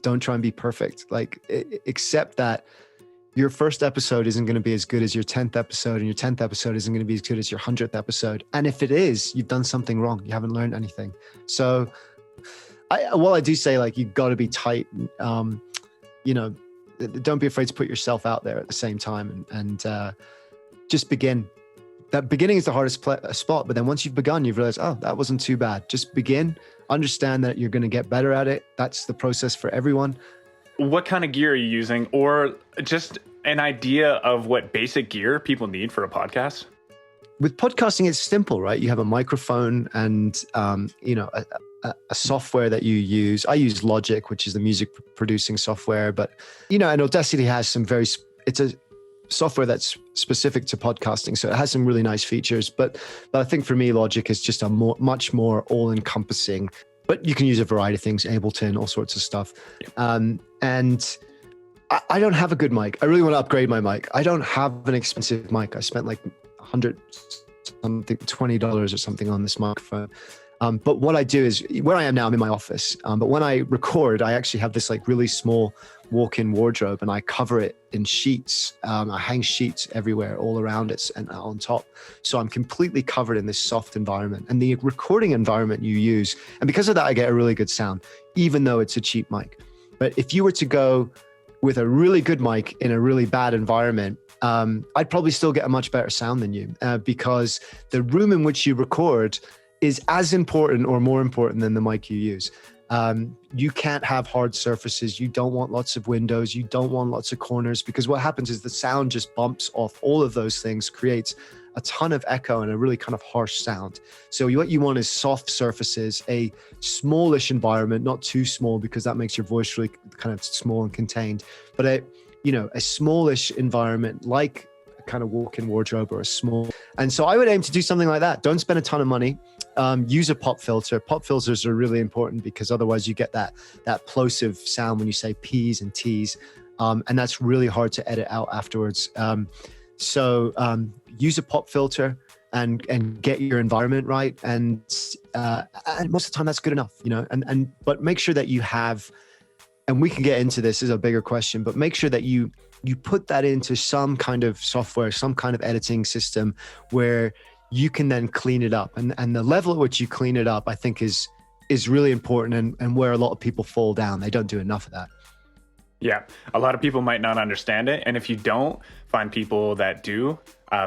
Don't try and be perfect. Like accept that your first episode isn't going to be as good as your 10th episode, and your 10th episode isn't going to be as good as your 100th episode. And if it is, you've done something wrong. You haven't learned anything. So I do say, like, you've got to be tight. You know, don't be afraid to put yourself out there at the same time, and just begin. That beginning is the hardest spot, but then once you've begun, you've realized, oh, that wasn't too bad. Just begin, understand that you're going to get better at it. That's the process for everyone. What kind of gear are you using, or just an idea of what basic gear people need for a podcast? With podcasting, it's simple, right? You have a microphone and, you know, a software that you use. I use Logic, which is the music producing software, but, you know, and Audacity has some it's a software that's specific to podcasting. So it has some really nice features, but I think for me, Logic is just a much more all-encompassing, but you can use a variety of things, Ableton, all sorts of stuff. And I don't have a good mic. I really want to upgrade my mic. I don't have an expensive mic. I spent like $20 or something on this microphone. But what I do is, where I am now, I'm in my office. But when I record, I actually have this like really small walk-in wardrobe, and I cover it in sheets. I hang sheets everywhere, all around it and on top. So I'm completely covered in this soft environment. And the recording environment you use, and because of that, I get a really good sound, even though it's a cheap mic. But if you were to go with a really good mic in a really bad environment, I'd probably still get a much better sound than you, because the room in which you record is as important or more important than the mic you use. You can't have hard surfaces. You don't want lots of windows. You don't want lots of corners, because what happens is the sound just bumps off all of those things, creates a ton of echo and a really kind of harsh sound. So what you want is soft surfaces, a smallish environment, not too small because that makes your voice really kind of small and contained, but a smallish environment, like a kind of walk-in wardrobe or a small. And so I would aim to do something like that. Don't spend a ton of money. Use a pop filter. Pop filters are really important because otherwise you get that plosive sound when you say P's and T's. And that's really hard to edit out afterwards. So use a pop filter and get your environment right. And most of the time that's good enough, you know, but make sure that you have, and we can get into this as a bigger question, but make sure that you put that into some kind of software, some kind of editing system where you can then clean it up. And the level at which you clean it up, I think is really important, and where a lot of people fall down. They don't do enough of that. Yeah, a lot of people might not understand it. And if you don't, find people that do,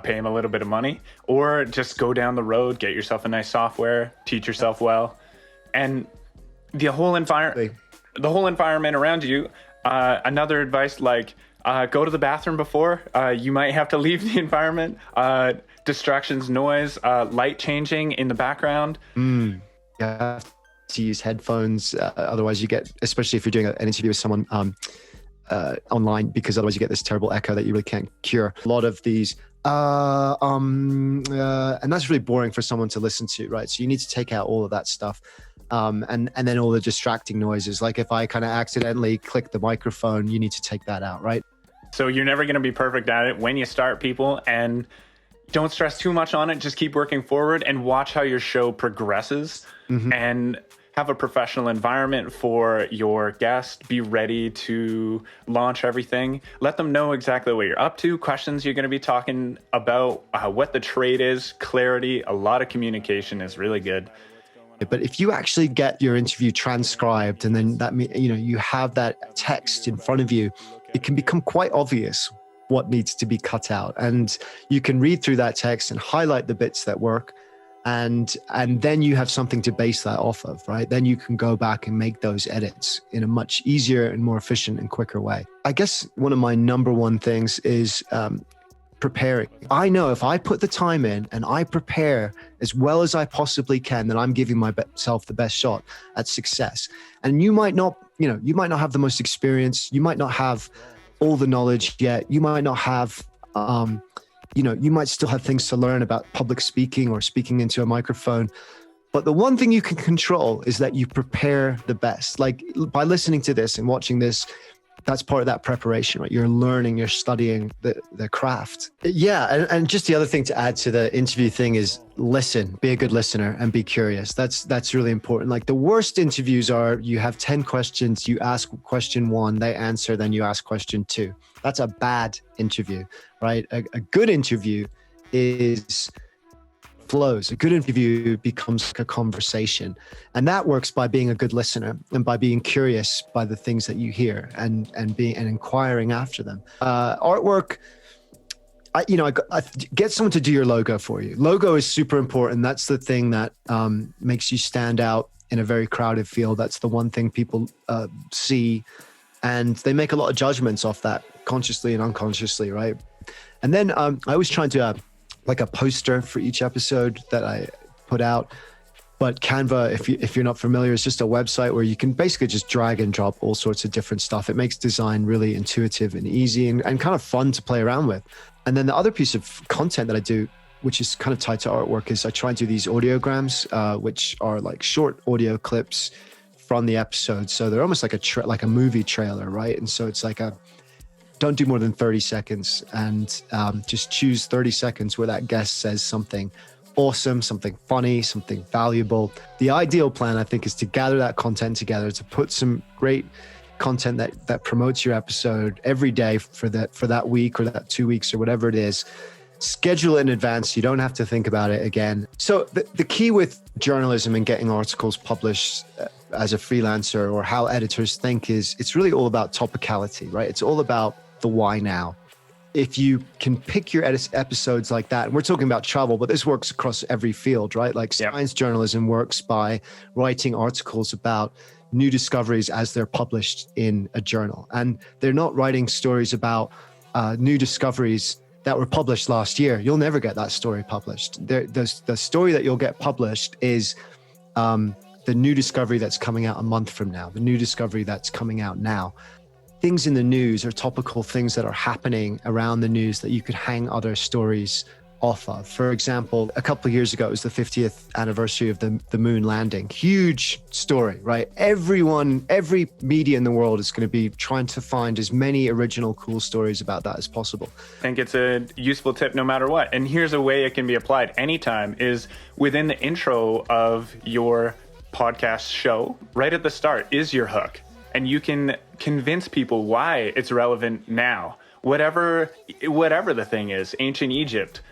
pay them a little bit of money, or just go down the road, get yourself a nice software, teach yourself well. And the whole environment around you, another advice, like go to the bathroom before. You might have to leave the environment. Distractions, noise, light changing in the background. You have to use headphones. Otherwise you get, especially if you're doing an interview with someone online, because otherwise you get this terrible echo that you really can't cure. A lot of these, and that's really boring for someone to listen to, right? So you need to take out all of that stuff. And then all the distracting noises. Like if I kind of accidentally click the microphone, you need to take that out, right? So you're never going to be perfect at it when you start, people, and don't stress too much on it. Just keep working forward and watch how your show progresses, and have a professional environment for your guest. Be ready to launch everything. Let them know exactly what you're up to, questions you're going to be talking about, what the trade is, clarity. A lot of communication is really good. But if you actually get your interview transcribed, and then that means, you know, you have that text in front of you, it can become quite obvious what needs to be cut out. And you can read through that text and highlight the bits that work. And then you have something to base that off of, right? Then you can go back and make those edits in a much easier and more efficient and quicker way. I guess one of my number one things is preparing. I know if I put the time in and I prepare as well as I possibly can, then I'm giving myself the best shot at success. And you might not have the most experience. You might not have all the knowledge yet. You might not have, you might still have things to learn about public speaking or speaking into a microphone. But the one thing you can control is that you prepare the best. Like by listening to this and watching this, that's part of that preparation, right? You're learning, you're studying the craft. Yeah. And just the other thing to add to the interview thing is listen, be a good listener and be curious. That's really important. Like the worst interviews are you have 10 questions, you ask question 1, they answer, then you ask question 2. That's a bad interview, right? A good interview is flows. A good interview becomes like a conversation, and that works by being a good listener and by being curious by the things that you hear and inquiring after them. Artwork, I get someone to do your logo for you. Logo is super important. That's the thing that makes you stand out in a very crowded field. That's the one thing people see, and they make a lot of judgments off that, consciously and unconsciously, right? And then I always try to like a poster for each episode that I put out. But Canva, if you're not familiar, is just a website where you can basically just drag and drop all sorts of different stuff. It makes design really intuitive and easy and kind of fun to play around with. And then the other piece of content that I do, which is kind of tied to artwork, is I try and do these AudioGrams, which are like short audio clips from the episode. So they're almost like a movie trailer, right? And so it's like don't do more than 30 seconds, and just choose 30 seconds where that guest says something awesome, something funny, something valuable. The ideal plan, I think, is to gather that content together, to put some great content that promotes your episode every day for that week or that 2 weeks or whatever it is. Schedule it in advance. You don't have to think about it again. So the key with journalism and getting articles published as a freelancer, or how editors think, is it's really all about topicality, right? It's all about the why now. If you can pick your episodes like that, and we're talking about travel, but this works across every field, right? Like science journalism works by writing articles about new discoveries as they're published in a journal. And they're not writing stories about new discoveries that were published last year. You'll never get that story published. The story that you'll get published is the new discovery that's coming out a month from now, the new discovery that's coming out now. Things in the news are topical things that are happening around the news that you could hang other stories off of. For example, a couple of years ago, it was the 50th anniversary of the moon landing. Huge story, right? Every media in the world is going to be trying to find as many original, cool stories about that as possible. I think it's a useful tip no matter what. And here's a way it can be applied anytime is within the intro of your podcast show, right at the start is your hook. And you can convince people why it's relevant now. Whatever the thing is, ancient Egypt,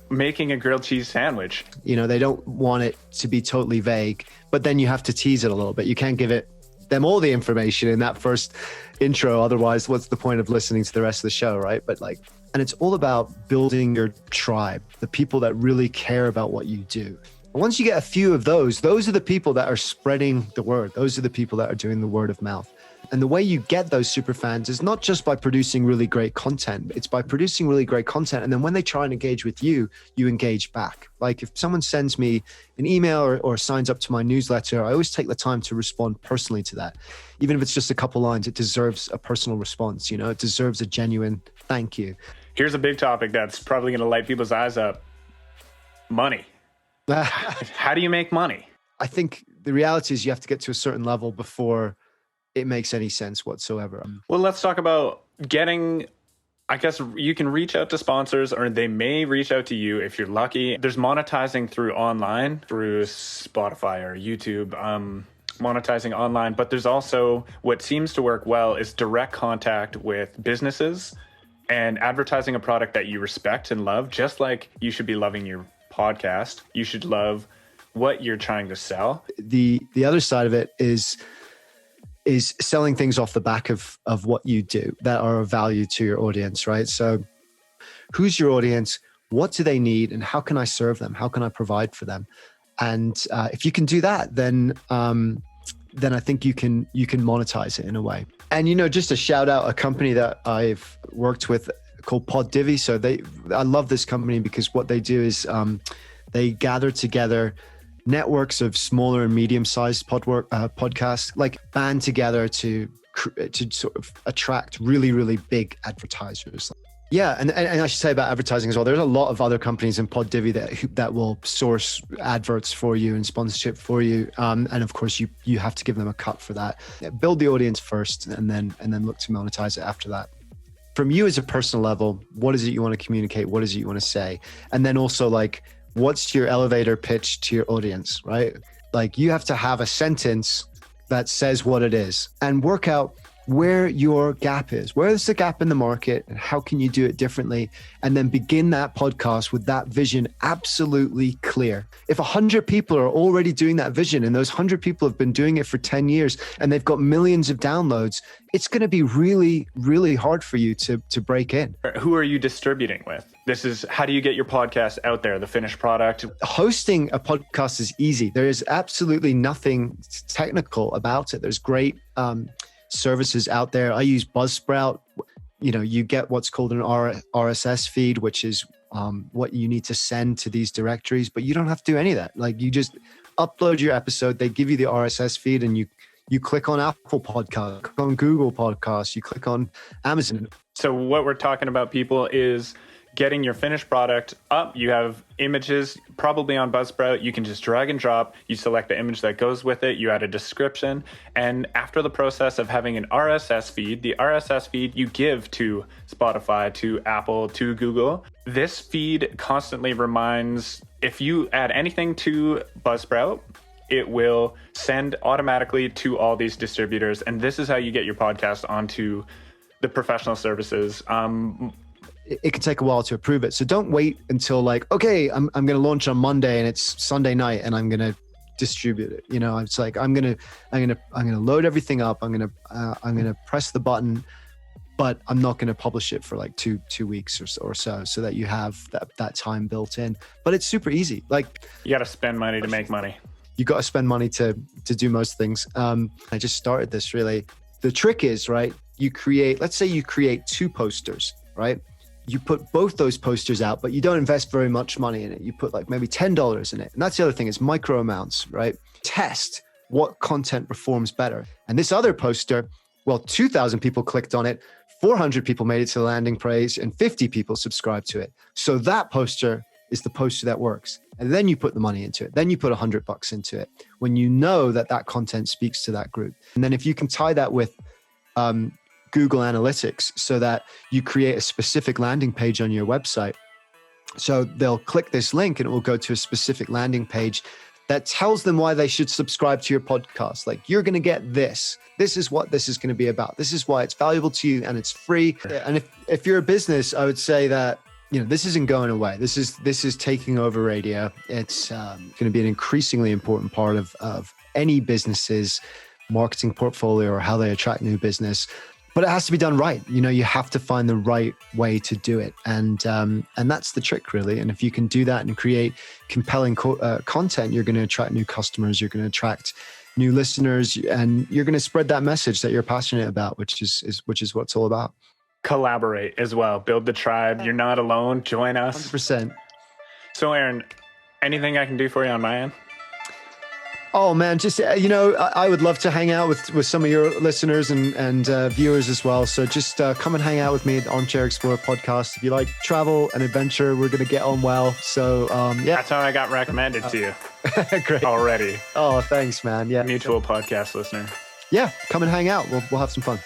making a grilled cheese sandwich. They don't want it to be totally vague, but then you have to tease it a little bit. You can't give them all the information in that first intro. Otherwise, what's the point of listening to the rest of the show, right? And it's all about building your tribe, the people that really care about what you do. Once you get a few of those are the people that are spreading the word. Those are the people that are doing the word of mouth. And the way you get those super fans is not just by producing really great content. It's by producing really great content. And then when they try and engage with you, you engage back. Like if someone sends me an email or signs up to my newsletter, I always take the time to respond personally to that. Even if it's just a couple lines, it deserves a personal response. It deserves a genuine thank you. Here's a big topic that's probably going to light people's eyes up. Money. How do you make money? I think the reality is you have to get to a certain level before it makes any sense whatsoever. Well, let's talk about getting, I guess you can reach out to sponsors, or they may reach out to you if you're lucky. There's monetizing through online, through Spotify or YouTube, monetizing online. But there's also what seems to work well is direct contact with businesses and advertising a product that you respect and love, just like you should be loving your podcast. You should love what you're trying to sell. The other side of it is selling things off the back of what you do that are of value to your audience, right? So who's your audience? What do they need? And how can I serve them? How can I provide for them? And if you can do that, then I think you can monetize it in a way. And, just a shout out, a company that I've worked with called Pod-divy. So I love this company because what they do is they gather together networks of smaller and medium-sized podcasts, like band together to sort of attract really, really big advertisers. Yeah, and I should say about advertising as well. There's a lot of other companies in Pod-divy that will source adverts for you and sponsorship for you, and of course you have to give them a cut for that. Build the audience first, and then look to monetize it after that. From you as a personal level, what is it you want to communicate? What is it you want to say? And then also like, what's your elevator pitch to your audience, right? Like you have to have a sentence that says what it is and work out where your gap is. Where is the gap in the market and how can you do it differently? And then begin that podcast with that vision absolutely clear. If 100 people are already doing that vision and those 100 people have been doing it for 10 years and they've got millions of downloads, it's going to be really, really hard for you to break in. Who are you distributing with? This is, how do you get your podcast out there, the finished product? Hosting a podcast is easy. There is absolutely nothing technical about it. There's great services out there. I use Buzzsprout. You know, you get what's called an RSS feed, which is what you need to send to these directories, but you don't have to do any of that. Like you just upload your episode, they give you the RSS feed, and you click on Apple Podcast, click on Google Podcasts, you click on Amazon. So what we're talking about, people, is getting your finished product up. You have images probably on Buzzsprout. You can just drag and drop. You select the image that goes with it. You add a description. And after the process of having an RSS feed, the RSS feed you give to Spotify, to Apple, to Google. This feed constantly reminds, if you add anything to Buzzsprout, it will send automatically to all these distributors. And this is how you get your podcast onto the professional services. It can take a while to approve it. So don't wait until like, okay, I'm going to launch on Monday and it's Sunday night and I'm going to distribute it. You know, it's like, I'm going to load everything up. I'm going to press the button, but I'm not going to publish it for like two weeks or so that you have that time built in. But it's super easy. Like you got to spend money to make money. You got to spend money to do most things. I just started this really. The trick is, right, let's say you create 2 posters, right? You put both those posters out, but you don't invest very much money in it. You put like maybe $10 in it. And that's the other thing, is micro amounts, right? Test what content performs better. And this other poster, well, 2,000 people clicked on it, 400 people made it to the landing page, and 50 people subscribed to it. So that poster is the poster that works. And then you put the money into it. Then you put $100 into it when you know that content speaks to that group. And then if you can tie that with Google Analytics, so that you create a specific landing page on your website. So they'll click this link and it will go to a specific landing page that tells them why they should subscribe to your podcast. Like, you're going to get this. This is what this is going to be about. This is why it's valuable to you and it's free. And if you're a business, I would say that, you know, this isn't going away. This is taking over radio. It's going to be an increasingly important part of any business's marketing portfolio or how they attract new business. But it has to be done right. You know, you have to find the right way to do it. And that's the trick, really. And if you can do that and create compelling content, you're going to attract new customers, you're going to attract new listeners, and you're going to spread that message that you're passionate about, which is what it's all about. Collaborate as well. Build the tribe. You're not alone. Join us. 100%. So, Aaron, anything I can do for you on my end? Oh man, just, you know, I would love to hang out with some of your listeners and viewers as well. So just come and hang out with me at the Armchair Explorer podcast. If you like travel and adventure, we're going to get on well. So yeah. That's how I got recommended to you. Great. Already. Oh, thanks, man. Yeah. Mutual podcast listener. Yeah, come and hang out. We'll have some fun.